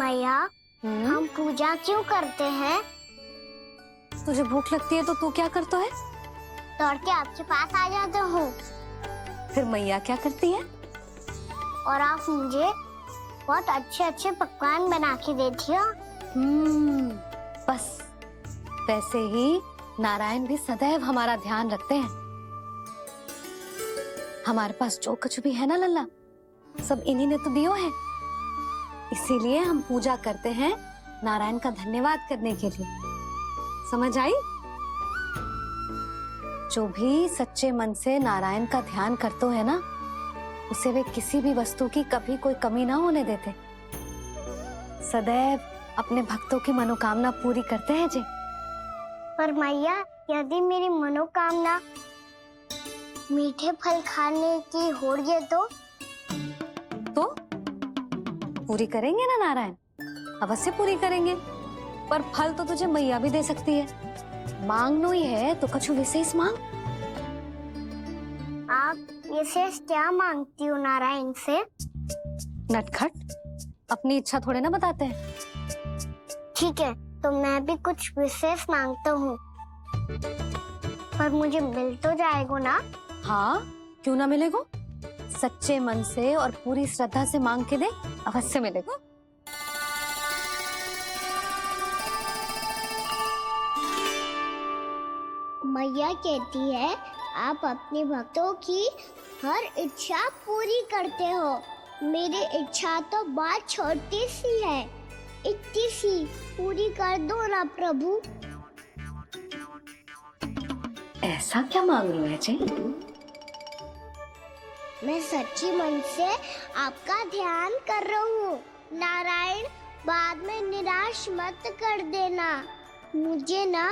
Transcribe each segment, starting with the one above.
मैया, हम पूजा क्यों करते हैं? तुझे भूख लगती है तो तू क्या करता है? दौड़ के आपके पास आ जाता हूँ फिर मैया क्या करती है? और आप मुझे बहुत अच्छे अच्छे पकवान बना के देती हो। बस वैसे ही नारायण भी सदैव हमारा ध्यान रखते हैं। हमारे पास जो कुछ भी है ना लल्ला, सब इन्हीं ने तो दियो है। इसीलिए हम पूजा करते हैं नारायण का धन्यवाद करने के लिए। समझ आई? जो भी सच्चे मन से नारायण का ध्यान करते है ना, उसे वे किसी भी वस्तु की कभी कोई कमी ना होने देते। सदैव अपने भक्तों की मनोकामना पूरी करते हैं जी। पर मैया, यदि मेरी मनोकामना मीठे फल खाने की हो रही है तो पूरी करेंगे ना नारायण, अवश्य पूरी करेंगे। पर फल तो तुझे मैया भी दे सकती है। मांगनो ही है तो कछु विशेष मांग। आप विशेष क्या मांगती हो नारायण से? नटखट, अपनी इच्छा थोड़े ना बताते हैं। ठीक है, तो मैं भी कुछ विशेष मांगता हूँ, पर मुझे मिल तो जाएगा ना? हाँ, क्यों ना मिलेगा। सच्चे मन से और पूरी श्रद्धा से मांग के दे, अवश्य मिलेगा। मैया कहती है आप अपने भक्तों की हर इच्छा पूरी करते हो। मेरी इच्छा तो बहुत छोटी सी है, इतनी सी पूरी कर दो ना प्रभु। ऐसा क्या मांग रहे हो जी? मैं सच्ची मन से आपका ध्यान कर रहा हूँ। नारायण, बाद में निराश मत कर देना। मुझे ना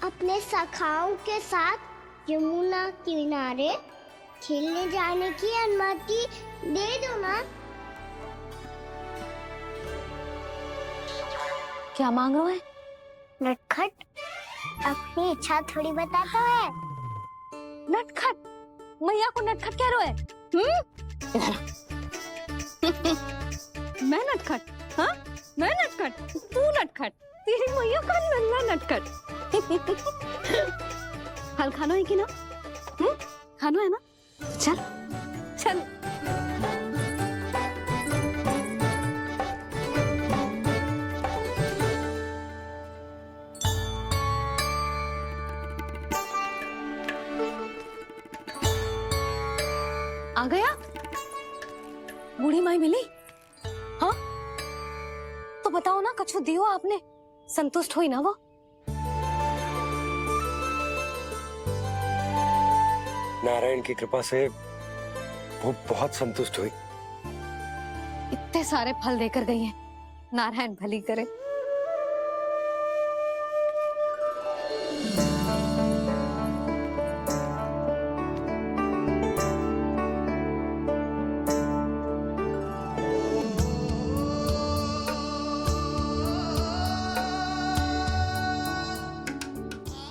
अपने सखाओं के साथ यमुना किनारे खेलने जाने की अनुमति दे दो ना। क्या मांग रहे हो? नटखट, अपनी इच्छा थोड़ी बताता है। नटखट? मैया को नटखट कह रहे हो? इधर मैं नटखट? हाँ, मैं नटखट, तू नटखट, तेरी मैया का नल्ला नटखट। फल खाना है कि ना? खाना है ना? चल चल। आ गया? बूढ़ी माई मिली? हाँ, तो बताओ ना, कछु दियो आपने, संतुष्ट हुई ना वो? नारायण की कृपा से वो बहुत संतुष्ट हुई। इतने सारे फल देकर गई हैं, नारायण भली करे।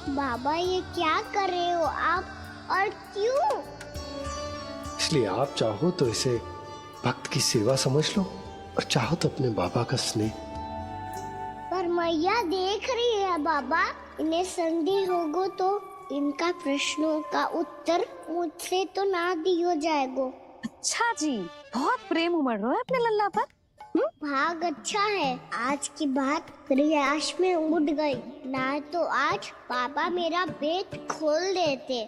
बाबा, ये क्या कर रहे हो आप, और क्यों? इसलिए आप चाहो तो इसे भक्त की सेवा समझ लो, और चाहो तो अपने बाबा का स्नेह। पर मैया देख रही है बाबा, इन्हें संदेह होगो तो इनका प्रश्नों का उत्तर मुझसे तो ना दियो जाएगो। अच्छा जी, बहुत प्रेम उमड़ रहा है अपने लल्ला पर। भाग अच्छा है, आज की बात प्रयास में उड़ गई, ना तो आज पापा मेरा पेट खोल देते।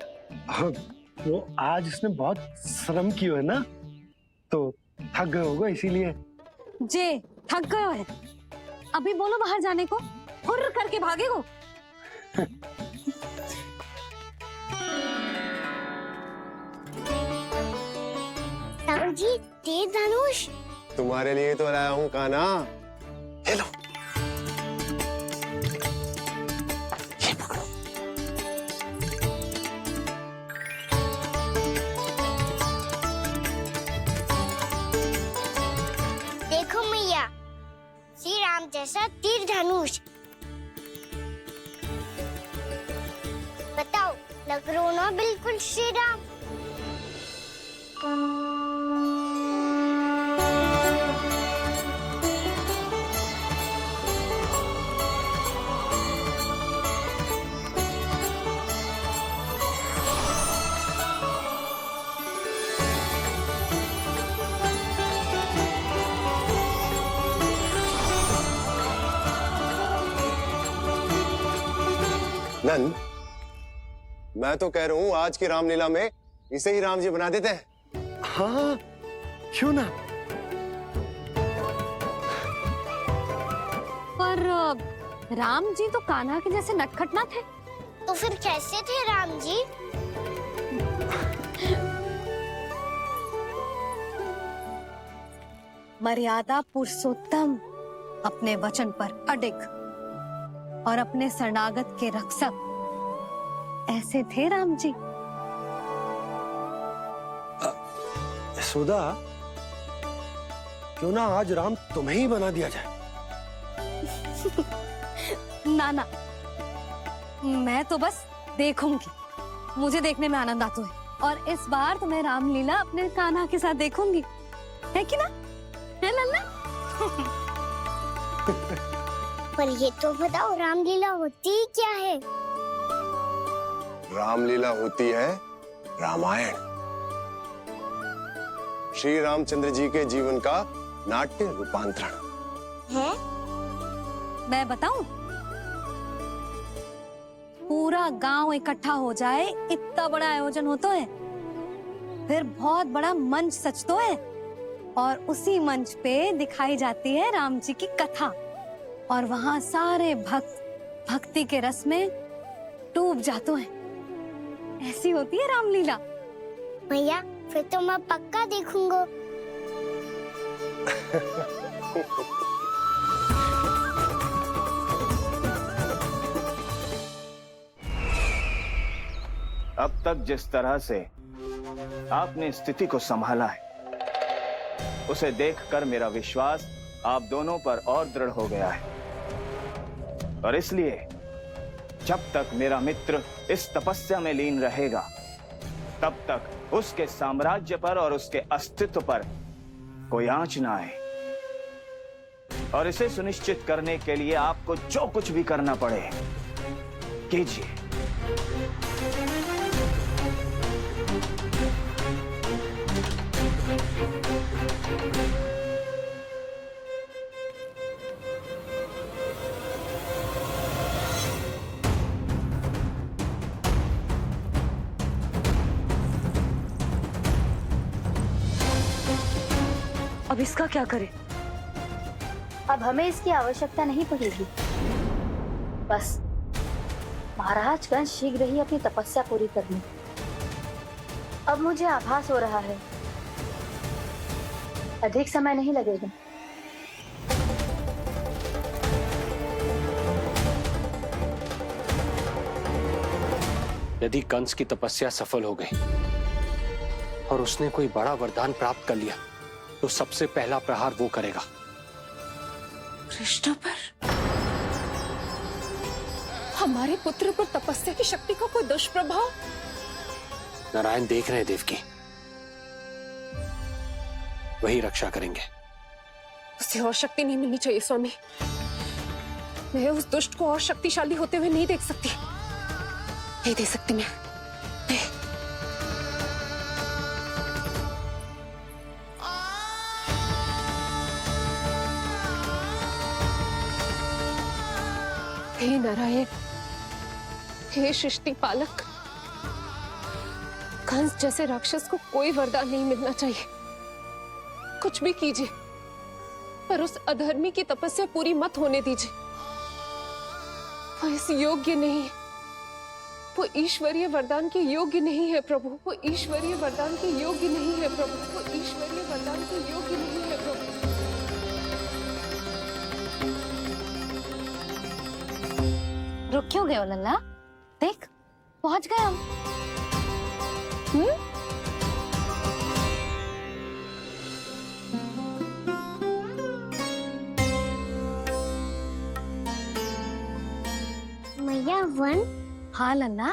हाँ, वो आज उसने बहुत श्रम किया है ना, तो थक गए होगा इसीलिए। जे थक गए है, अभी बोलो बाहर जाने को, हुर्र करके भागेगो। जी, तेज धनुष तुम्हारे लिए तो लाया हूँ कान्हा। ले लो। ये पकड़ो। देखो मैया, श्री राम जैसा तीर धनुष। बताओ, लग रहा ना बिल्कुल श्री राम? नंद, मैं तो कह रहा हूँ आज की रामलीला में इसे ही राम जी बना देते हैं। हाँ, क्यों ना। पर राम जी तो कान्हा के जैसे नटखट ना थे। तो फिर कैसे थे राम जी? मर्यादा पुरुषोत्तम, अपने वचन पर अडिग और अपने शरणागत के रक्षक, ऐसे थे राम जी। यशोदा, क्यों ना आज राम तुम्हें ही बना दिया जाए। ना ना, मैं तो बस देखूंगी, मुझे देखने में आनंद आता है, और इस बार तो मैं रामलीला अपने कान्हा के साथ देखूंगी, है कि ना, है लल्ला? पर ये तो बताओ, रामलीला होती क्या है? रामलीला होती है रामायण। श्री रामचंद्र जी के जीवन का नाट्य रूपांतरण है। मैं बताऊं? पूरा गांव इकट्ठा हो जाए, इतना बड़ा आयोजन होता है, फिर बहुत बड़ा मंच सजतो है, और उसी मंच पे दिखाई जाती है राम जी की कथा, और वहां सारे भक्त भक्ति के रस में डूब जाते हैं। ऐसी होती है रामलीला। भैया, फिर तो मैं पक्का देखूंगा। अब तक जिस तरह से आपने स्थिति को संभाला है, उसे देखकर मेरा विश्वास आप दोनों पर और दृढ़ हो गया है, और इसलिए जब तक मेरा मित्र इस तपस्या में लीन रहेगा, तब तक उसके साम्राज्य पर और उसके अस्तित्व पर कोई आंच ना आए। और इसे सुनिश्चित करने के लिए आपको जो कुछ भी करना पड़े, कीजिए। अब इसका क्या करें? अब हमें इसकी आवश्यकता नहीं पड़ेगी। बस महाराजगण शीघ्र ही अपनी तपस्या पूरी कर लें। अब मुझे आभास हो रहा है, अधिक समय नहीं लगेगा। यदि कंस की तपस्या सफल हो गई और उसने कोई बड़ा वरदान प्राप्त कर लिया, तो सबसे पहला प्रहार वो करेगा। कृष्ण पर? हमारे पुत्र पर तपस्या की शक्ति का कोई दुष्प्रभाव? नारायण देख रहे हैं देवकी, वही रक्षा करेंगे। उसे और शक्ति नहीं मिलनी चाहिए स्वामी। मैं उस दुष्ट को और शक्तिशाली होते हुए नहीं देख सकती, नहीं दे सकती मैं। हे नारायण, हे सृष्टि पालक, कंस जैसे राक्षस को कोई वरदान नहीं मिलना चाहिए। कुछ भी कीजिए, पर उस अधर्मी की तपस्या पूरी मत होने दीजिए। वो इस योग्य नहीं है, वो ईश्वरीय वरदान के योग्य नहीं है प्रभु, वो ईश्वरीय वरदान के योग्य नहीं है प्रभु, वो ईश्वरीय वरदान के योग्य नहीं है प्रभु। रुक क्यों गए हो लल्ला? देख, पहुंच गए हम। मैया वन? हाँ लल्ला,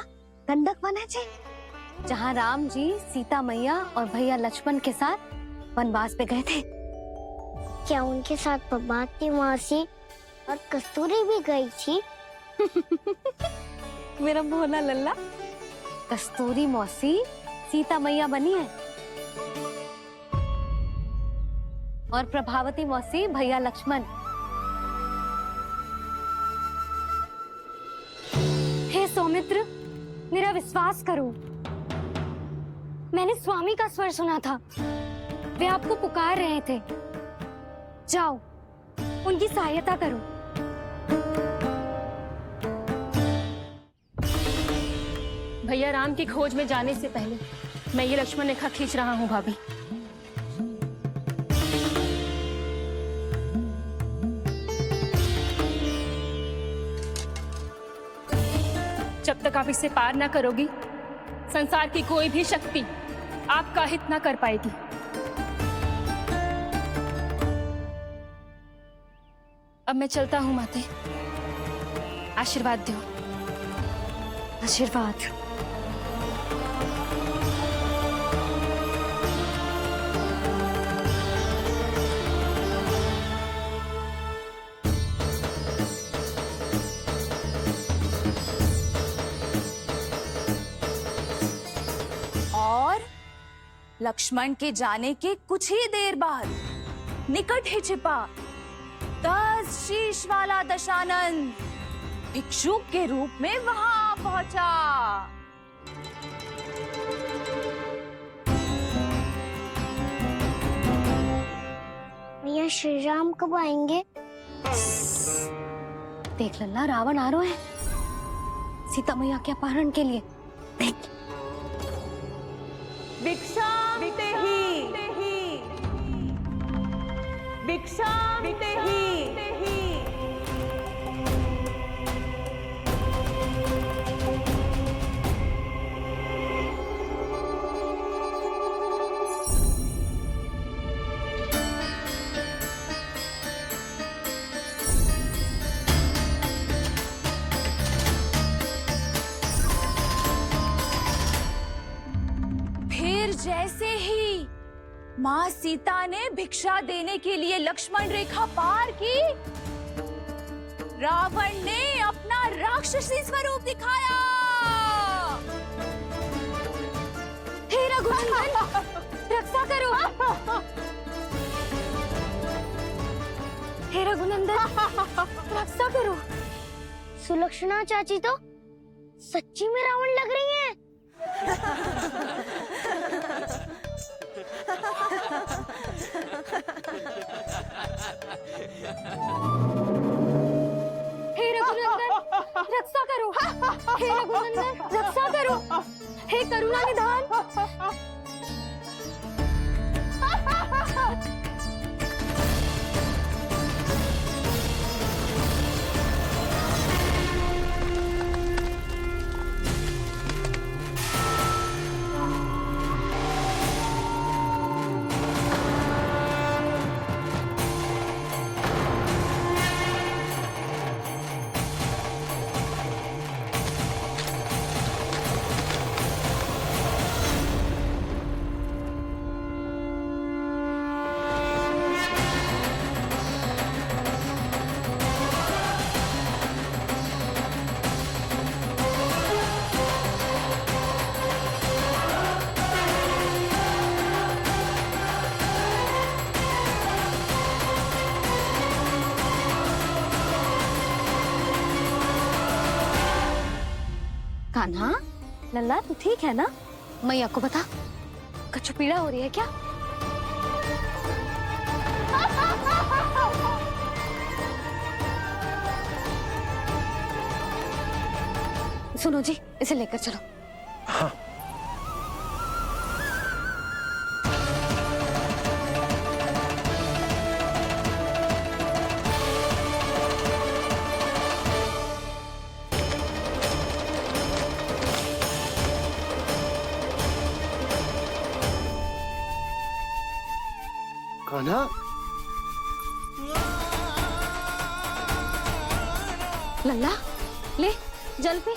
गंडक वन है जी, जहाँ राम जी सीता मैया और भैया लक्ष्मण के साथ वनवास पे गए थे। क्या उनके साथ पद्मावती मौसी और कस्तूरी भी गई थी? मेरा भोला लल्ला, कस्तूरी मौसी सीता मैया बनी है, और प्रभावती मौसी भैया लक्ष्मण। हे स्वामी सुमित्र, मेरा विश्वास करो, मैंने स्वामी का स्वर सुना था। वे आपको पुकार रहे थे। जाओ, उनकी सहायता करो। भैया राम की खोज में जाने से पहले मैं ये लक्ष्मण रेखा खींच रहा हूँ भाभी। जब तक आप इसे पार ना करोगी, संसार की कोई भी शक्ति आपका हित ना कर पाएगी। अब मैं चलता हूँ माते, आशीर्वाद दो। आशीर्वाद। और लक्ष्मण के जाने के कुछ ही देर बाद निकट ही छिपा 10 शीश वाला दशानन भिक्षुक के रूप में वहां पहुंचा। भैया श्री राम कब आएंगे? देख लल्ला, रावण आ रहा है सीता मैया के अपहरण के लिए। देख, भिक्षा देते ही, भिक्षा देते ही। जैसे ही माँ सीता ने भिक्षा देने के लिए लक्ष्मण रेखा पार की, रावण ने अपना राक्षसी स्वरूप दिखाया। हे रघुनंदन, रक्षा करो। हे रघुनंदन, रक्षा करो। सुलक्षणा चाची तो सच्ची में रावण लग रही हैं। हे रघुनंदन, रक्षा करो। हे रघुनंदन, रक्षा करो। हे करुणा निधान। कान्हा, लल्ला तू ठीक है ना? मैया को बता, कछु पीड़ा हो रही है क्या? सुनो जी, इसे लेकर चलो। हाँ। कान्हा, लल्ला ले जल पे,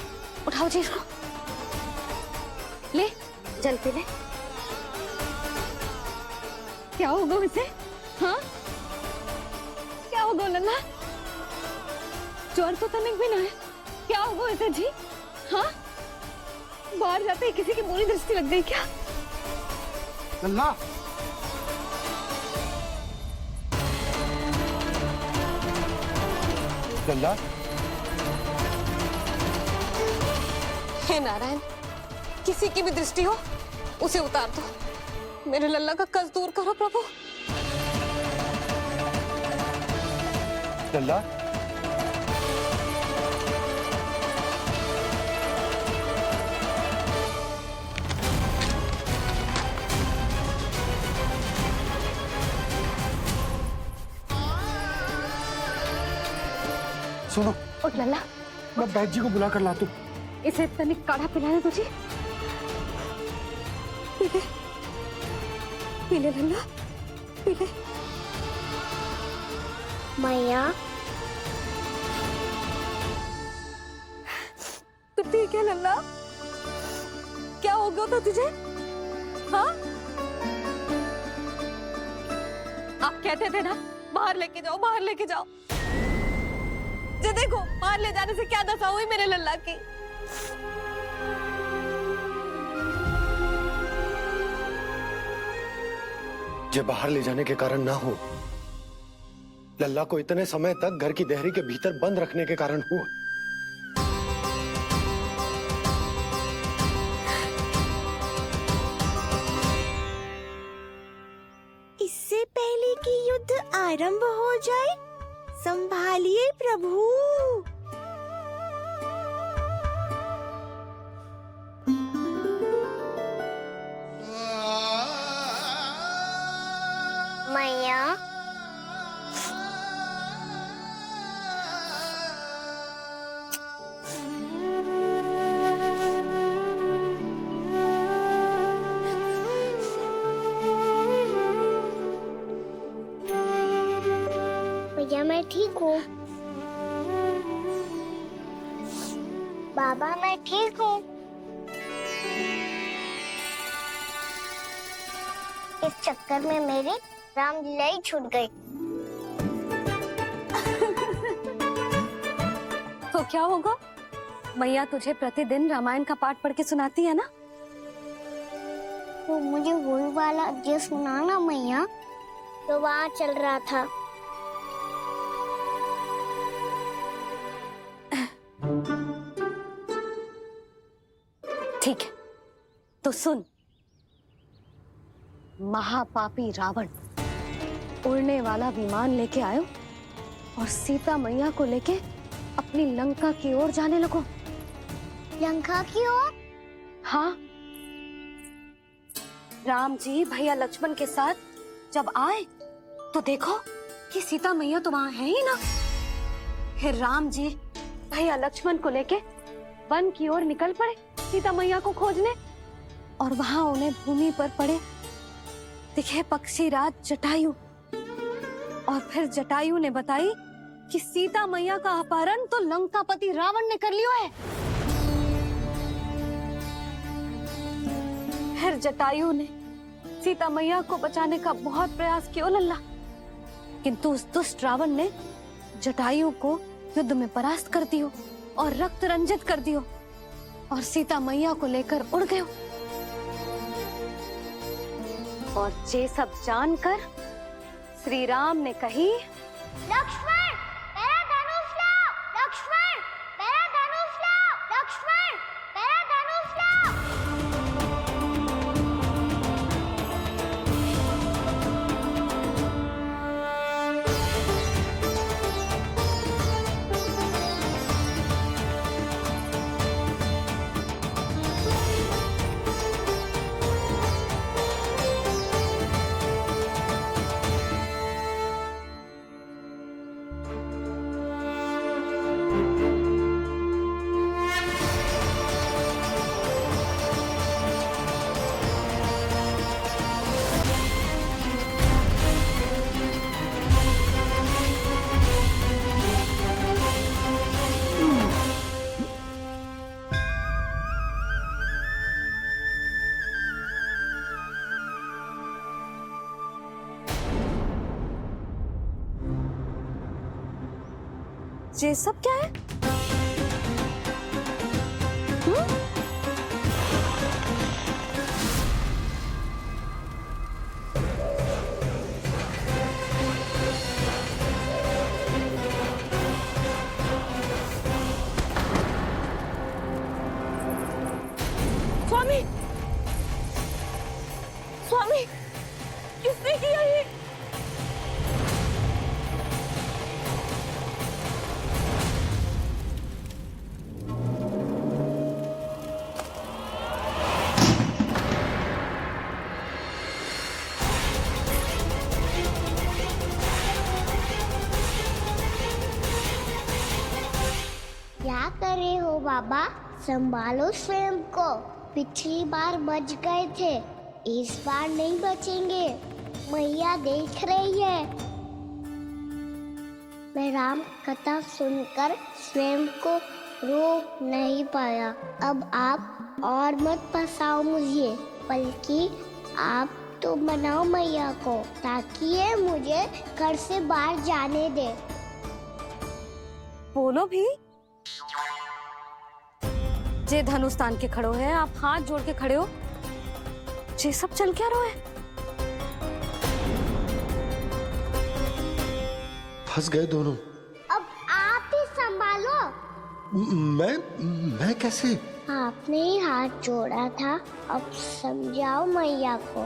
उठाओ जी इसको। ले जल पे ले। क्या होगा उसे? हाँ, क्या होगा लल्ला? ज्वर तो तनिक भी ना है। क्या होगा उसे जी? हाँ, बाहर जाते ही किसी की बुरी दृष्टि लग गई क्या? लल्ला, लल्ला, हे नारायण, किसी की भी दृष्टि हो उसे उतार दो। मेरे लल्ला का कष्ट दूर करो प्रभु। लल्ला, सुनो, उठ लल्ला, मैं बैद जी को बुला कर लाता हूँ। इसे तनिक काढ़ा पिलाने तुझे। पीले, पीले लल्ला, पीले। मैया, तो ठीक है लल्ला, क्या हो गया था तुझे? हाँ, आप कहते थे ना बाहर लेके जाओ, बाहर लेके जाओ। जे देखो, बाहर ले जाने से क्या दशा हुई मेरे लल्ला की। जो बाहर ले जाने के कारण ना हो, लल्ला को इतने समय तक घर की देहरी के भीतर बंद रखने के कारण हुआ। इससे पहले कि युद्ध आरंभ हो जाए, संभालिए प्रभु। मैया, भैया मैं ठीक हूँ। बाबा मैं ठीक हूँ। इस चक्कर में मेरी रामलीला ही छूट गई। तो क्या होगा? मैया तुझे प्रतिदिन रामायण का पाठ पढ़ के सुनाती है ना? तो मुझे वही वाला जो सुनाना मैया, तो वहाँ चल रहा था। ठीक है, तो सुन। महापापी रावण उड़ने वाला विमान लेके आयो और सीता मैया को लेके अपनी लंका की ओर जाने लगो। लंका की ओर? हाँ, राम जी भैया लक्ष्मण के साथ जब आए तो देखो कि सीता मैया तो वहां है ही ना। फिर राम जी भैया लक्ष्मण को लेके वन की ओर निकल पड़े सीता मैया को खोजने, और वहां उन्हें भूमि पर पड़े दिखे पक्षी राज जटायु। और फिर जटायु ने बताई कि सीता मैया का अपहरण तो लंकापति रावण ने कर लियो है। फिर जटायु ने सीता मैया को बचाने का बहुत प्रयास किया लल्ला, किंतु उस दुष्ट रावण ने जटायु को युद्ध में परास्त कर दियो और रक्त रंजित कर दियो और सीता मैया को लेकर उड़ गयो। और ये सब जानकर श्री राम ने कही, लक्ष्मण मेरा धनुष लाओ, लक्ष्मण मेरा धनुष लाओ, लक्ष्मण मेरा धनुष लाओ। ये सब क्या है? बाबा, संभालो स्वयं को। पिछली बार बच गए थे, इस बार नहीं बचेंगे। मैया देख रही है। मैं राम कथा सुनकर स्वयं को रोक नहीं पाया। अब आप और मत फंसाओ मुझे, बल्कि आप तो मनाओ मैया को, ताकि ये मुझे घर से बाहर जाने दे। बोलो भी। जे धनुष तान के खड़ो है, आप हाथ जोड़ के खड़े हो, ये सब चल क्या रहा है? फंस गए दोनों। अब आप ही संभालो। मैं कैसे? आपने ही हाथ जोड़ा था, अब समझाओ मैया को।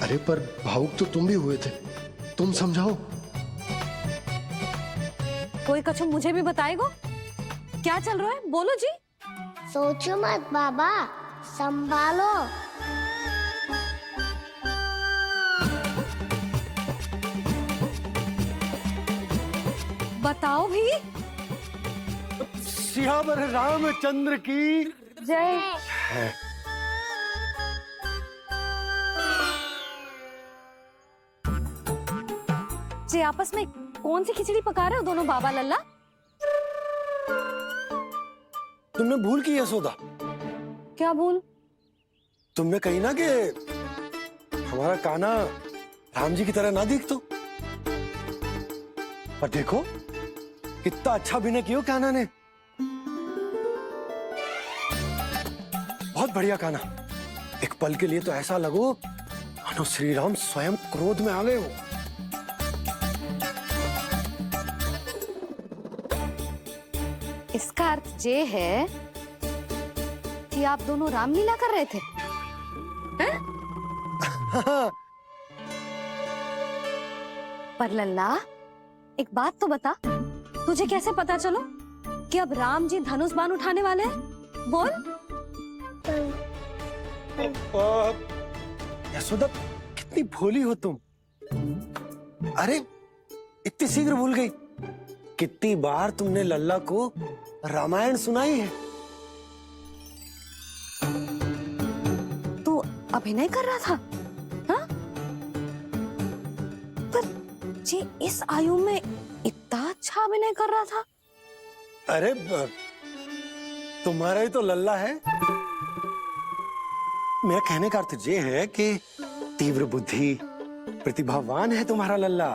अरे पर भावुक तो तुम भी हुए थे, तुम समझाओ। कोई कछु मुझे भी बताएगो? क्या चल रहा है, बोलो जी। सोचो मत बाबा, संभालो। बताओ भी। सियावर रामचंद्र की जय। जी आपस में कौन सी खिचड़ी पका रहे हो दोनों बाबा लल्ला? तुमने भूल की यशोदा। क्या भूल? तुमने कही ना कि हमारा कान्हा राम जी की तरह ना दिख तो। पर देखो कितना अच्छा अभिनय किया कान्हा ने। बहुत बढ़िया कान्हा। एक पल के लिए तो ऐसा लगो मानो श्री राम स्वयं क्रोध में आ गए हो। इसका अर्थ ये है कि आप दोनों रामलीला कर रहे थे, हैं? पर लल्ला एक बात तो बता, तुझे कैसे पता चलो कि अब राम जी धनुष बाण उठाने वाले हैं? बोल। यशोदा कितनी भोली हो तुम। अरे इतनी शीघ्र भूल गई। कितनी बार तुमने लल्ला को रामायण सुनाई है। तू अभिनय कर रहा था, हाँ? पर जी इस आयु में इतना अच्छा अभिनय कर रहा था। अरे तुम्हारा ही तो लल्ला है। मेरा कहने का अर्थ ये है कि तीव्र बुद्धि, प्रतिभावान है तुम्हारा लल्ला।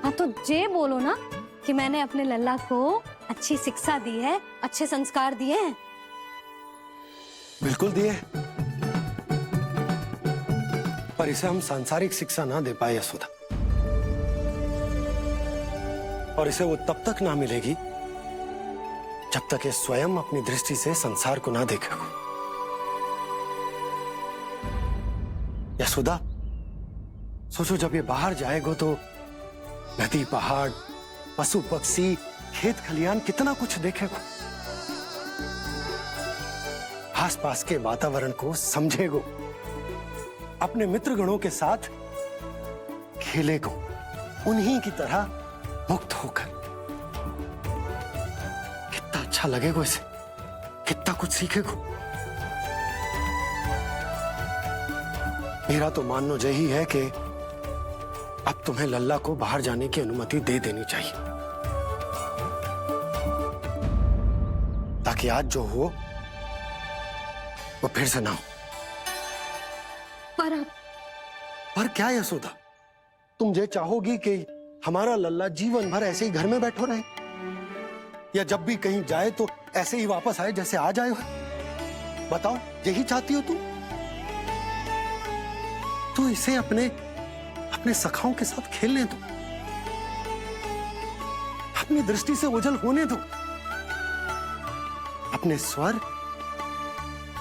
हाँ तो ये बोलो ना कि मैंने अपने लल्ला को अच्छी शिक्षा दी है, अच्छे संस्कार दिए हैं। बिल्कुल दिए, पर इसे हम सांसारिक शिक्षा ना दे पाए यशोदा। और इसे वो तब तक ना मिलेगी जब तक ये स्वयं अपनी दृष्टि से संसार को ना देखेगा। यशोदा सोचो, जब ये बाहर जाएगा तो नदी, पहाड़, पशु पक्षी, खेत खलियान कितना कुछ देखेगा। आसपास के वातावरण को समझेगो, अपने मित्रगणों के साथ खेलेगो, उन्हीं की तरह मुक्त होकर। कितना अच्छा लगेगा इसे, कितना कुछ सीखेगो। मेरा तो मानना यही है कि अब तुम्हें लल्ला को बाहर जाने की अनुमति दे देनी चाहिए, ताकि आज जो हो वो फिर से ना हो। पर क्या यशोदा, तुम ये चाहोगी कि हमारा लल्ला जीवन भर ऐसे ही घर में बैठो रहे, या जब भी कहीं जाए तो ऐसे ही वापस आए जैसे आज आए हो? बताओ, यही चाहती हो तुम? तो इसे अपने सखाओं के साथ खेलने दो, अपनी दृष्टि से ओझल होने दो, अपने स्वर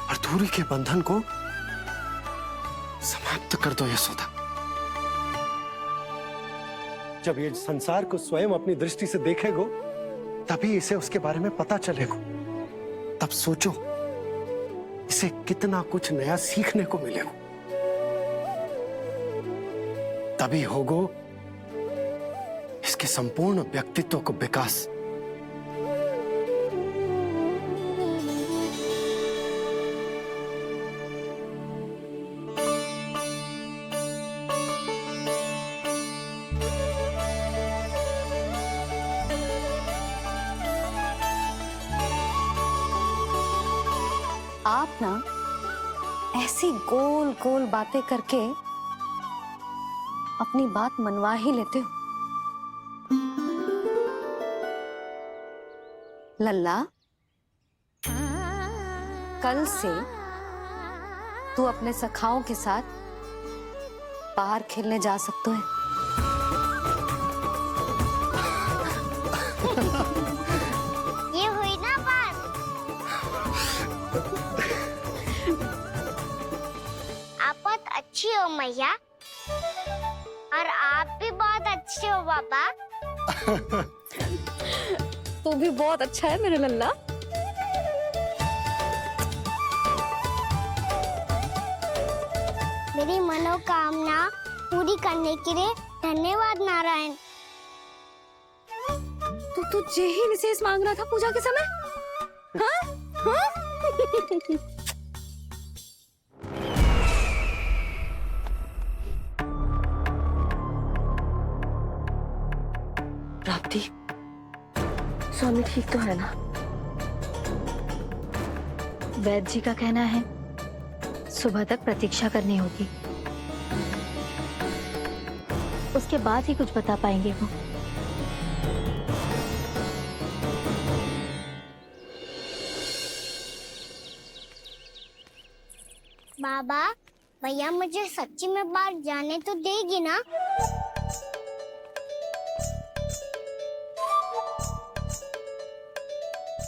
और दूरी के बंधन को समाप्त कर दो यशोदा। जब ये संसार को स्वयं अपनी दृष्टि से देखेगो, तभी इसे उसके बारे में पता चलेगा। तब सोचो इसे कितना कुछ नया सीखने को मिलेगा। तभी होगो उसके संपूर्ण व्यक्तित्व को विकास। आप ना ऐसी गोल गोल बातें करके अपनी बात मनवा ही लेते हो। लल्ला, कल से तू अपने सखाओं के साथ बाहर खेलने जा सकते है। ये हुई ना बात। आप बहुत अच्छी हो मैया, और आप भी बहुत अच्छे हो पापा। तू भी बहुत अच्छा है मेरे लल्ला। मेरी मनोकामना पूरी करने के लिए धन्यवाद नारायण। तो तुझे ही विशेष मांग रहा था पूजा के समय? हाँ? हाँ? प्राप्ति, स्वामी ठीक तो है ना? वैद्य जी का कहना है सुबह तक प्रतीक्षा करनी होगी, उसके बाद ही कुछ बता पाएंगे वो। बाबा, भैया मुझे सच्ची में बाहर जाने तो देगी ना?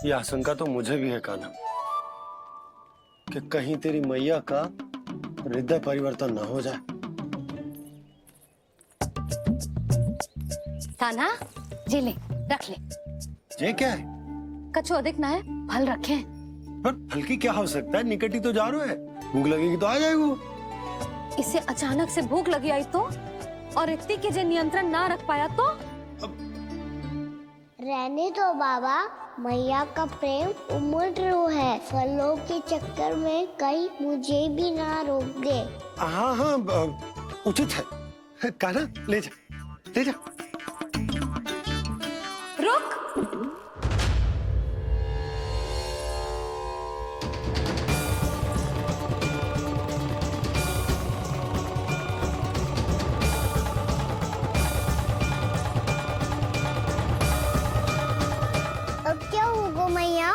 ये आशंका तो मुझे भी है कान्हा, कि कहीं तेरी मैया का हृदय परिवर्तन न हो जाए। कान्हा, जी ले, रख ले। ये क्या है? कछु अधिक ना है, फल रखे हैं। पर फल की क्या हो सकता है, निकट ही तो जा रहे है, भूख लगेगी तो आ जाएगा। इसे अचानक से भूख लगी आई तो, और ऋतिक के जो नियंत्रण ना रख पाया तो? रहने दो बाबा, मैया का प्रेम उमड़ रो है, फलों के चक्कर में कहीं मुझे भी ना रोक दे। हाँ हाँ, उचित है। कान्हा, ले जा, ले जा। रुक। अब क्या होगा मैया?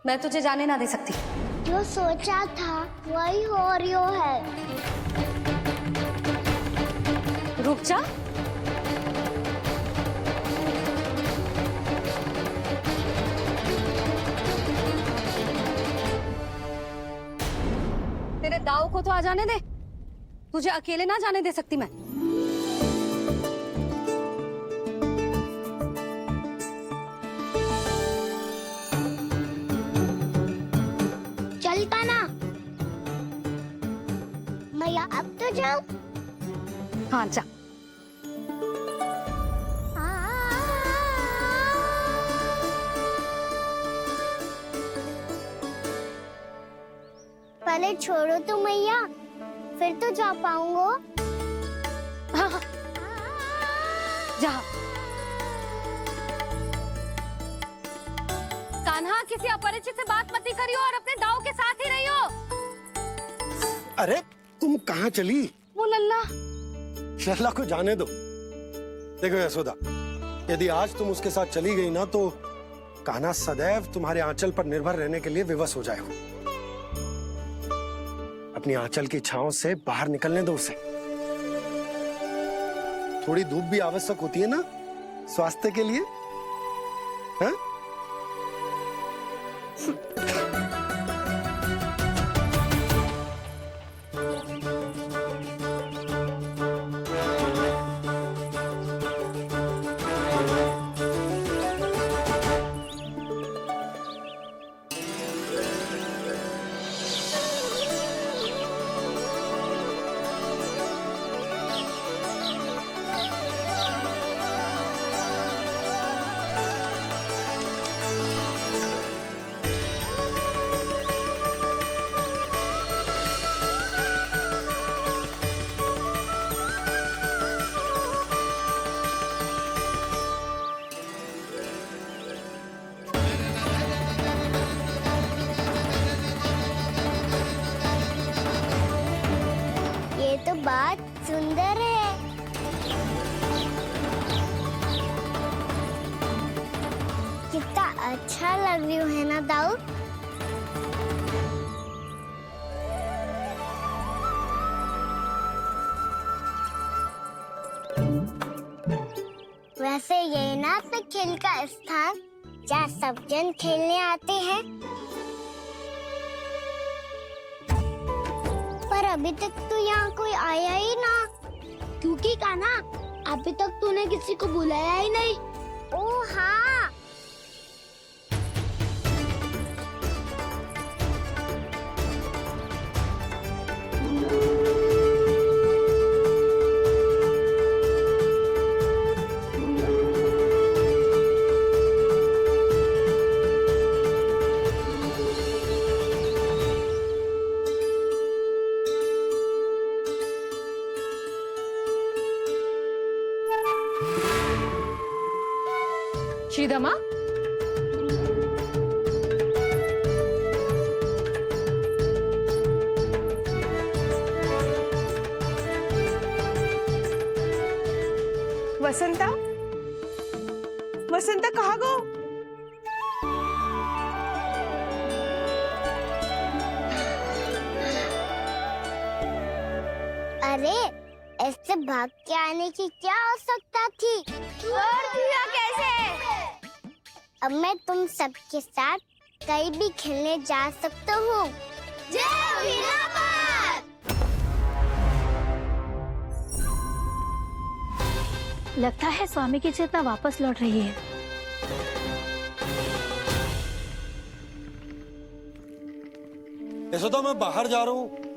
मैं तुझे जाने ना दे सकती। जो सोचा था वही हो रही है। रुक जा। तेरे दाव को तो आ जाने दे, तुझे अकेले ना जाने दे सकती मैं। चलता ना मैया, अब तो जाओ। हाँ जा। पहले छोड़ो तो मैया, फिर तो जा पाऊंगा। हाँ हाँ, जा। कान्हा, किसी अपरिचित से बात मत करियो और अपने दाव के साथ ही रहियो। अरे तुम कहाँ चली? वो लल्ला। लल्ला को जाने दो। देखो यशोदा, यदि आज तुम उसके साथ चली गई ना तो कान्हा सदैव तुम्हारे आंचल पर निर्भर रहने के लिए विवश हो जाएगा। अपनी आंचल की छांव से बाहर निकलने दो उसे। थोड़ी धूप भी आवश्यक होती है ना स्वास्थ्य के लिए, हैं? तो बात सुंदर है। कितना अच्छा लग रही है ना दाऊ? वैसे ये ना तो खेल का स्थान जहाँ सब जन खेलने आते हैं, पर अभी तक तो यहाँ कोई आया ही ना। क्योंकि कान्हा, अभी तक तूने किसी को बुलाया ही नहीं। ओ हाँ, श्रीदमा, वसंता, वसंता कहाँ गो? अरे ऐसे भाग के आने की क्या आवश्यकता थी? और दिया कैसे? अब मैं तुम सबके साथ कहीं भी खेलने जा सकता हूँ। जय वीरापाद! लगता है स्वामी की चेतना वापस लौट रही है। यशोदा, मैं बाहर जा रहा हूँ।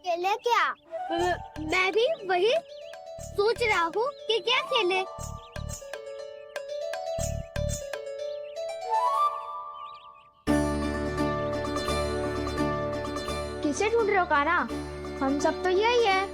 खेले क्या? मैं भी वही सोच रहा हूँ कि क्या खेले। किसे ढूंढ रहे हो कान्हा? हम सब तो यही है।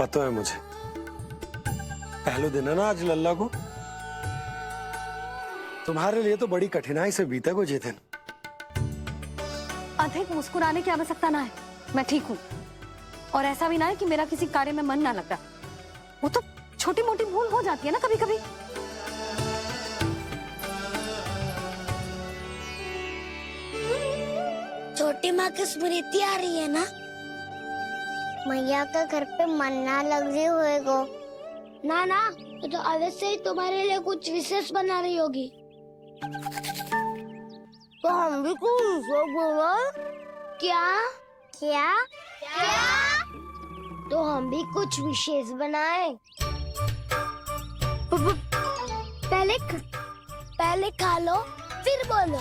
पता है मुझे, पहले दिन है ना आज लल्ला को। तुम्हारे लिए तो बड़ी कठिनाई से बीता को जितिन। अधिक मुस्कुराने की आवश्यकता ना है, मैं ठीक हूँ। और ऐसा भी ना है कि मेरा किसी कार्य में मन ना लगता। वो तो छोटी मोटी भूल हो जाती है ना कभी कभी। छोटी माँ की स्मृति आ रही है ना? मैया का घर पे मन ना लग रही होएगो। ना ना, तो अवश्य ही तुम्हारे लिए कुछ विशेष बना रही होगी। तो हम हम भी कुछ बोलो। क्या क्या क्या? तो हम भी कुछ विशेष बनाए। पहले खा लो फिर बोलो।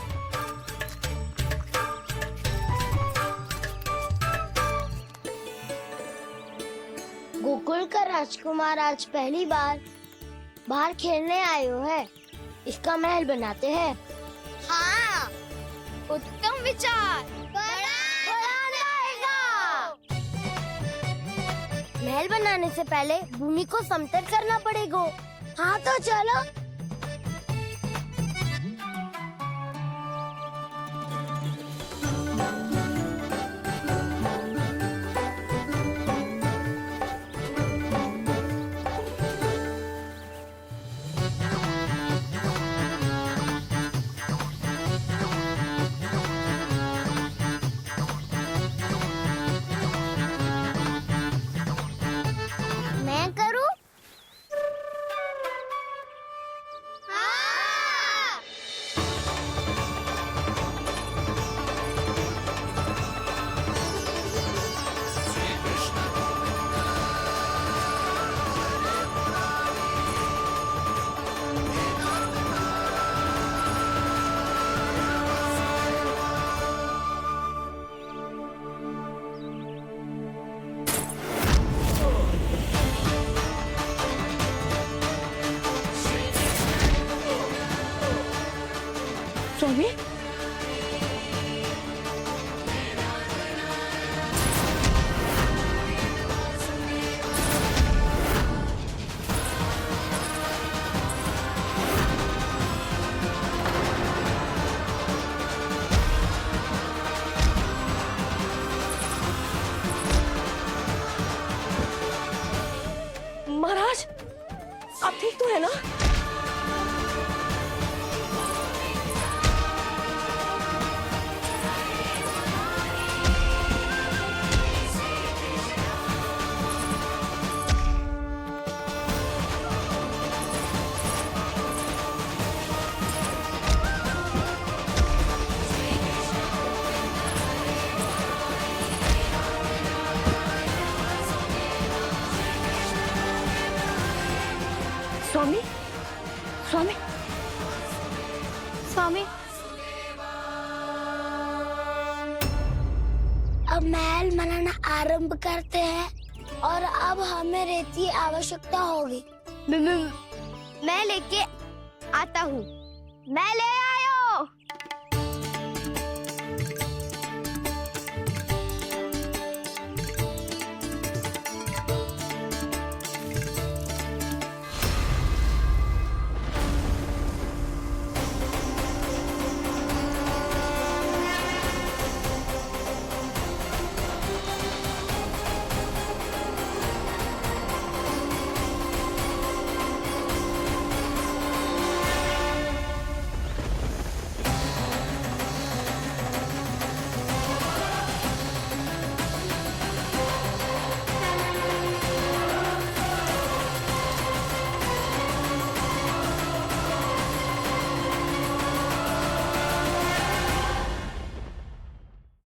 गोकुल का राजकुमार आज पहली बार बाहर खेलने आए हो है, इसका महल बनाते हैं। हाँ, उत्तम विचार। महल बनाने से पहले भूमि को समतल करना पड़ेगा। हाँ तो चलो। मैं करूं? हाँ। स्वामी, महाराज, आप ठीक तो है ना? स्वामी, स्वामी, स्वामी, अब महल बनाना आरंभ करते हैं और अब हमें रेत की आवश्यकता होगी। मैं लेके आता हूँ। मैं ले